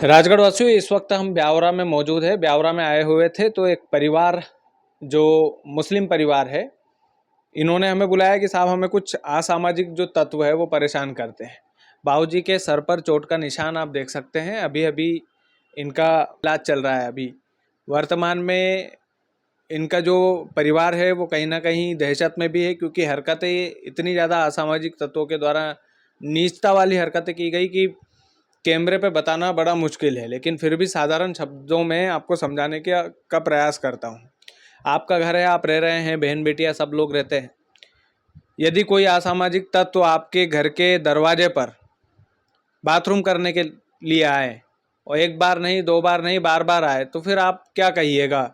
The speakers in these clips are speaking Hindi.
राजगढ़ वासियों, इस वक्त हम ब्यावरा में मौजूद है। ब्यावरा में आए हुए थे तो एक परिवार जो मुस्लिम परिवार है, इन्होंने हमें बुलाया कि साहब हमें कुछ असामाजिक जो तत्व है वो परेशान करते हैं। बाबूजी के सर पर चोट का निशान आप देख सकते हैं। अभी अभी इनका इलाज चल रहा है। अभी वर्तमान में इनका जो परिवार है वो कहीं ना कहीं दहशत में भी है, क्योंकि हरकतें इतनी ज़्यादा असामाजिक तत्वों के द्वारा नीचता वाली हरकतें की गई कि कैमरे पे बताना बड़ा मुश्किल है। लेकिन फिर भी साधारण शब्दों में आपको समझाने का प्रयास करता हूँ। आपका घर है, आप रह रहे हैं, बहन बेटियां सब लोग रहते हैं। यदि कोई असामाजिक तत्व आपके घर के दरवाजे पर बाथरूम करने के लिए आए और एक बार नहीं, दो बार नहीं, बार बार आए, तो फिर आप क्या कहिएगा?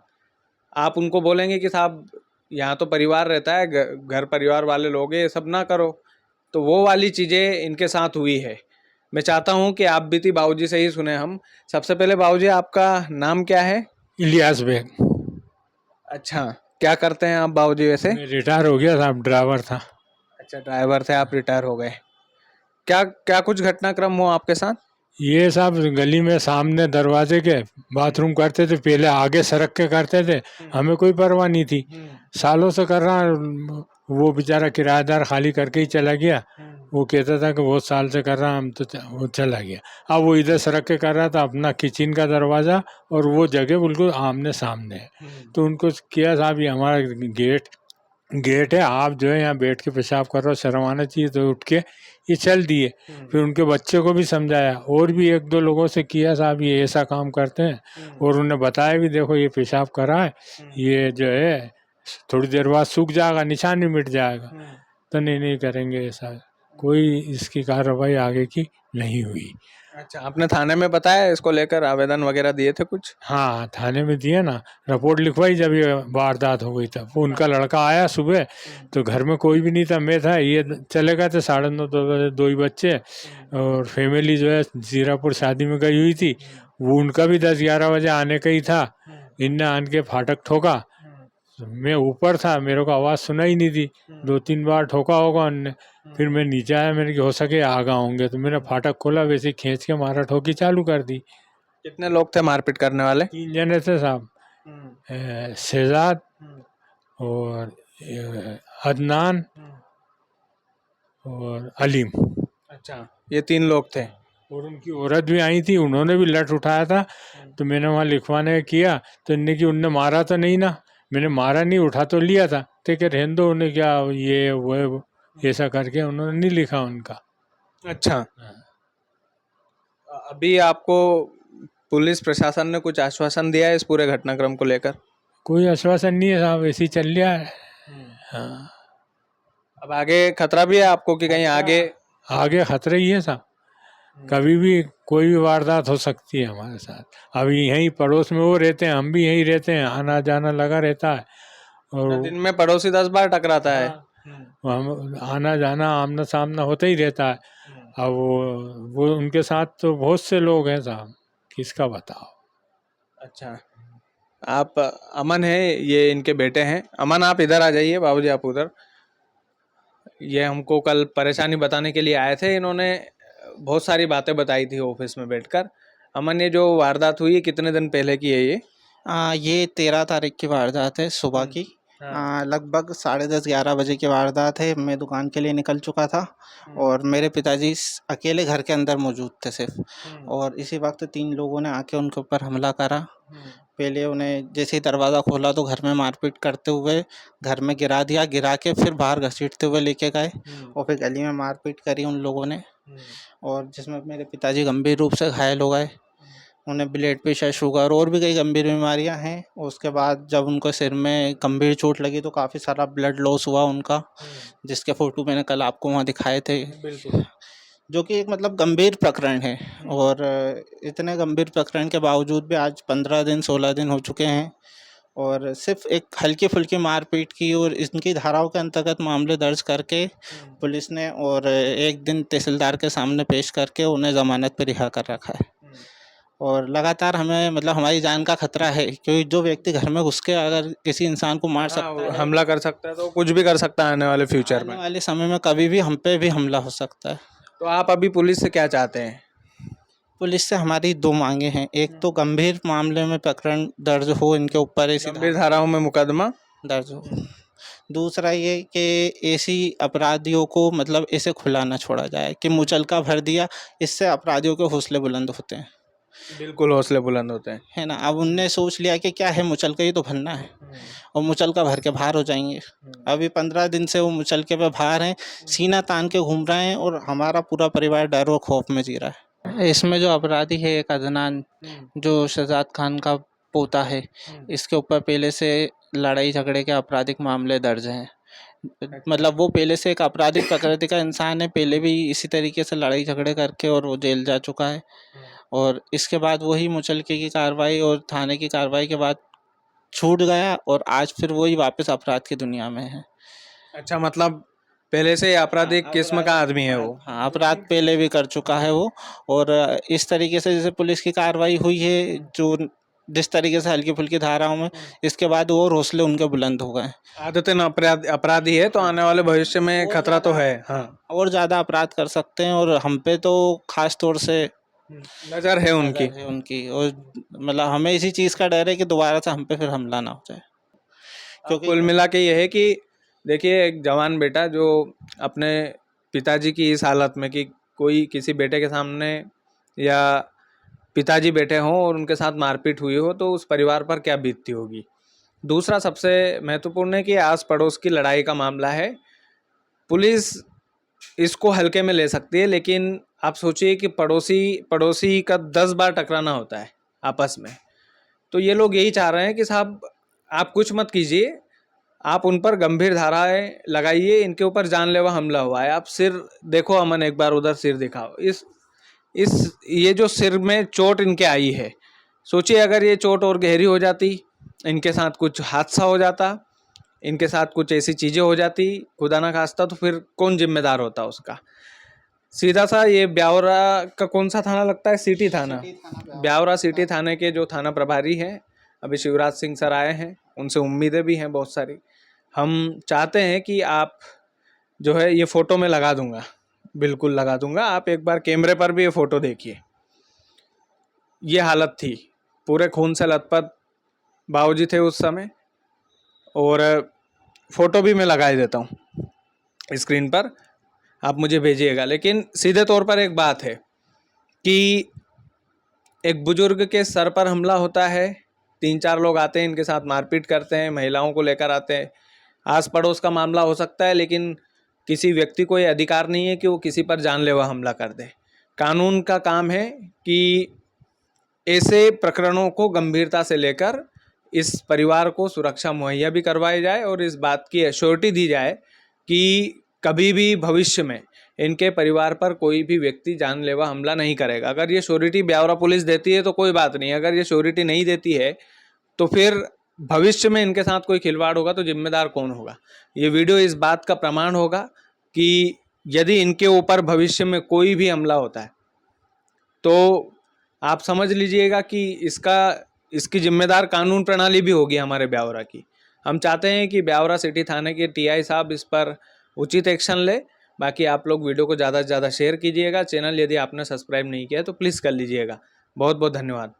आप उनको बोलेंगे कि साहब यहाँ तो परिवार रहता है, घर परिवार वाले लोग हैं, ये सब ना करो। तो वो वाली चीज़ें इनके साथ हुई है। मैं चाहता हूँ कि आप बीती बाबूजी से ही सुने हम। सबसे पहले बाबूजी, आपका नाम क्या है? इलियास बेग। अच्छा, क्या करते हैं आप बाबूजी वैसे? मैं रिटायर हो गया था, ड्राइवर था। अच्छा, ड्राइवर थे आप, रिटायर हो गए। क्या क्या कुछ घटनाक्रम हुआ आपके साथ? ये सब गली में सामने दरवाजे के बाथरूम करते थे, पहले आगे सड़क के करते थे। हमें कोई परवाह नहीं थी, सालों से कर रहा। वो बेचारा किराएदार खाली करके ही चला गया। वो कहता था कि बहुत साल से कर रहा, हम तो वो चला गया। अब वो इधर सड़क के कर रहा था, अपना किचन का दरवाज़ा और वो जगह बिल्कुल आमने सामने है। तो उनको किया, साहब ये हमारा गेट है, आप जो है यहाँ बैठ के पेशाब कर रहे हो, शर्म आना चाहिए। तो उठ के ये चल दिए। फिर उनके बच्चे को भी समझाया, और भी एक दो लोगों से किया, साहब ये ऐसा काम करते हैं। और उन्हें बताया भी, देखो ये पेशाब करा है, ये जो है थोड़ी देर बाद सूख जाएगा, निशान भी मिट जाएगा। तो नहीं नहीं करेंगे ऐसा। कोई इसकी कार्रवाई आगे की नहीं हुई। अच्छा, आपने थाने में बताया इसको लेकर, आवेदन वगैरह दिए थे कुछ? हाँ, थाने में दिए ना, रिपोर्ट लिखवाई जब ये वारदात हो गई तब। वो उनका लड़का आया सुबह, तो घर में कोई भी नहीं था, मैं था। ये चले गए थे 9:30 दो बजे, दो ही बच्चे। और फैमिली जो है जीरापुर शादी में गई हुई थी, वो उनका भी 10-11 बजे आने का ही था। इनने आन के फाटक ठोका। मैं ऊपर था, मेरे को आवाज़ सुना ही नहीं थी। 2-3 बार ठोका होगा उनने। फिर मैं नीचे आया, मैंने कि हो सके आगा होंगे, तो मैंने फाटक खोला, वैसे ही खींच के मारा ठोकी चालू कर दी। कितने लोग थे मारपीट करने वाले? 3 जने थे साहब। शहजाद और अदनान और अलीम। अच्छा, ये 3 लोग थे। और उनकी औरत भी आई थी, उन्होंने भी लठ उठाया था। तो मैंने वहाँ लिखवाने किया, तो इनने कि उनने मारा तो नहीं ना। मैंने मारा नहीं, उठा तो लिया था। तो क्या रहने दो, उन्हें क्या ये वो ऐसा करके उन्होंने नहीं लिखा उनका। अच्छा, अभी आपको पुलिस प्रशासन ने कुछ आश्वासन दिया है इस पूरे घटनाक्रम को लेकर? कोई आश्वासन नहीं है साहब, ऐसे ही चल रहा है। हाँ, अब आगे खतरा भी है आपको कि कहीं आगे? आगे खतरे ही है साहब, कभी भी कोई भी वारदात हो सकती है हमारे साथ। अभी यहीं पड़ोस में वो रहते हैं, हम भी यहीं रहते हैं, आना जाना लगा रहता है। और दिन में पड़ोसी 10 बार टकराता है। हम आना जाना आमना सामना होता ही रहता है। अब वो उनके साथ तो बहुत से लोग हैं साहब, किसका बताओ। अच्छा, आप अमन है, ये इनके बेटे हैं। अमन, आप इधर आ जाइए, बाबूजी आप उधर। ये हमको कल परेशानी बताने के लिए आए थे। इन्होंने बहुत सारी बातें बताई थी ऑफिस में बैठकर। अमन, ये जो वारदात हुई है कितने दिन पहले की है ये? ये 13 तारीख की वारदात है, सुबह की। लगभग 10:30-11 बजे की वारदात है। मैं दुकान के लिए निकल चुका था और मेरे पिताजी अकेले घर के अंदर मौजूद थे सिर्फ। और इसी वक्त 3 लोगों ने आके उनके ऊपर हमला करा। पहले उन्हें जैसे ही दरवाज़ा खोला तो घर में मारपीट करते हुए घर में गिरा दिया, गिरा के फिर बाहर घसीटते हुए लेके गए और फिर गली में मारपीट करी उन लोगों ने। और जिसमें मेरे पिताजी गंभीर रूप से घायल हो गए। उन्हें ब्लड प्रेशर, शुगर और भी कई गंभीर बीमारियां हैं। उसके बाद जब उनको सिर में गंभीर चोट लगी तो काफ़ी सारा ब्लड लॉस हुआ उनका, जिसके फ़ोटो मैंने कल आपको वहाँ दिखाए थे। जो कि एक मतलब गंभीर प्रकरण है। और इतने गंभीर प्रकरण के बावजूद भी आज 15 दिन 16 दिन हो चुके हैं और सिर्फ एक हल्की फुल्की मारपीट की और इनकी धाराओं के अंतर्गत मामले दर्ज करके पुलिस ने और एक दिन तहसीलदार के सामने पेश करके उन्हें ज़मानत पर रिहा कर रखा है। और लगातार हमें मतलब हमारी जान का खतरा है, क्योंकि जो व्यक्ति घर में घुस के अगर किसी इंसान को मार सकता है, हमला कर सकता है, तो कुछ भी कर सकता है आने वाले फ्यूचर में। आने वाले समय में कभी भी हम पे भी हमला हो सकता है। तो आप अभी पुलिस से क्या चाहते हैं? पुलिस से हमारी 2 मांगे हैं। एक तो गंभीर मामले में प्रकरण दर्ज हो इनके ऊपर, ऐसी गंभीर धाराओं में मुकदमा दर्ज हो। दूसरा ये कि ऐसी अपराधियों को मतलब ऐसे खुला ना छोड़ा जाए कि मुचलका भर दिया, इससे अपराधियों के हौसले बुलंद होते हैं, बिल्कुल हौसले बुलंद होते हैं। है ना। अब उनने सोच लिया कि क्या है, मुचलका ही तो भरना है, और मुचलका भर के बाहर हो जाएंगे। अभी 15 दिन से वो मुचलके पे बाहर हैं, सीना तान के घूम रहे हैं, और हमारा पूरा परिवार डर और खौफ में जी रहा है। इसमें जो अपराधी है एक अदनान, जो शहजाद खान का पोता है, इसके ऊपर पहले से लड़ाई झगड़े के आपराधिक मामले दर्ज हैं। मतलब वो पहले से एक आपराधिक प्रकृति का इंसान है, पहले भी इसी तरीके से लड़ाई झगड़े करके और वो जेल जा चुका है। और इसके बाद वही मुचलके की कार्रवाई और थाने की कार्रवाई के बाद छूट गया, और आज फिर वही वापस अपराध की दुनिया में है। अच्छा, मतलब पहले से आपराधिक किस्म का आदमी है वो। हाँ, अपराध पहले भी कर चुका है वो। और इस तरीके से जैसे पुलिस की कार्रवाई हुई है, जो जिस तरीके से हल्की फुल्की धाराओं में, इसके बाद और हौसले उनके बुलंद हो गए। आदतन अपराधी है तो आने वाले भविष्य में खतरा तो है। हाँ, और ज़्यादा अपराध कर सकते हैं, और हम पे तो खास तौर से नजर है उनकी। नज़र है उनकी। और मतलब हमें इसी चीज़ का डर है कि दोबारा से हम पे फिर हमला ना हो जाए। क्योंकि कुल मिला के ये है कि देखिए, एक जवान बेटा जो अपने पिताजी की इस हालत में कि कोई किसी बेटे के सामने या पिताजी बैठे हों और उनके साथ मारपीट हुई हो, तो उस परिवार पर क्या बीतती होगी। दूसरा सबसे महत्वपूर्ण है कि आस पड़ोस की लड़ाई का मामला है। पुलिस इसको हल्के में ले सकती है, लेकिन आप सोचिए कि पड़ोसी का 10 बार टकराना होता है आपस में। तो ये लोग यही चाह रहे हैं कि साहब आप कुछ मत कीजिए, आप उन पर गंभीर धाराएं लगाइए, इनके ऊपर जानलेवा हमला हुआ है, आप सिर देखो अमन, एक बार उधर सिर दिखाओ। ये जो सिर में चोट इनके आई है, सोचिए अगर ये चोट और गहरी हो जाती, इनके साथ कुछ हादसा हो जाता, इनके साथ कुछ ऐसी चीज़ें हो जाती खुदा ना खास्ता, तो फिर कौन जिम्मेदार होता उसका। सीधा सा ये ब्यावरा का कौन सा थाना लगता है? सिटी थाना। ब्यावरा सिटी थाने के जो थाना प्रभारी हैं अभी शिवराज सिंह सर आए हैं, उनसे उम्मीदें भी हैं बहुत सारी। हम चाहते हैं कि आप जो है, ये फ़ोटो में लगा दूंगा, बिल्कुल लगा दूंगा, आप एक बार कैमरे पर भी ये फ़ोटो देखिए। ये हालत थी, पूरे खून से लथपथ बाबूजी थे उस समय, और फ़ोटो भी मैं लगा ही देता हूँ स्क्रीन पर, आप मुझे भेजिएगा। लेकिन सीधे तौर पर एक बात है कि एक बुजुर्ग के सर पर हमला होता है, 3-4 लोग आते हैं, इनके साथ मारपीट करते हैं, महिलाओं को लेकर आते हैं। आस पड़ोस का मामला हो सकता है, लेकिन किसी व्यक्ति को ये अधिकार नहीं है कि वो किसी पर जानलेवा हमला कर दे। कानून का काम है कि ऐसे प्रकरणों को गंभीरता से लेकर इस परिवार को सुरक्षा मुहैया भी करवाई जाए, और इस बात की एश्योरिटी दी जाए कि कभी भी भविष्य में इनके परिवार पर कोई भी व्यक्ति जानलेवा हमला नहीं करेगा। अगर ये श्योरिटी ब्यावरा पुलिस देती है तो कोई बात नहीं, अगर ये श्योरिटी नहीं देती है तो फिर भविष्य में इनके साथ कोई खिलवाड़ होगा तो जिम्मेदार कौन होगा। ये वीडियो इस बात का प्रमाण होगा कि यदि इनके ऊपर भविष्य में कोई भी हमला होता है तो आप समझ लीजिएगा कि इसकी जिम्मेदार कानून प्रणाली भी होगी हमारे ब्यावरा की। हम चाहते हैं कि ब्यावरा सिटी थाने के टीआई साहब इस पर उचित एक्शन ले। बाकी आप लोग वीडियो को ज़्यादा से ज़्यादा शेयर कीजिएगा। चैनल यदि आपने सब्सक्राइब नहीं किया है तो प्लीज़ कर लीजिएगा। बहुत बहुत धन्यवाद।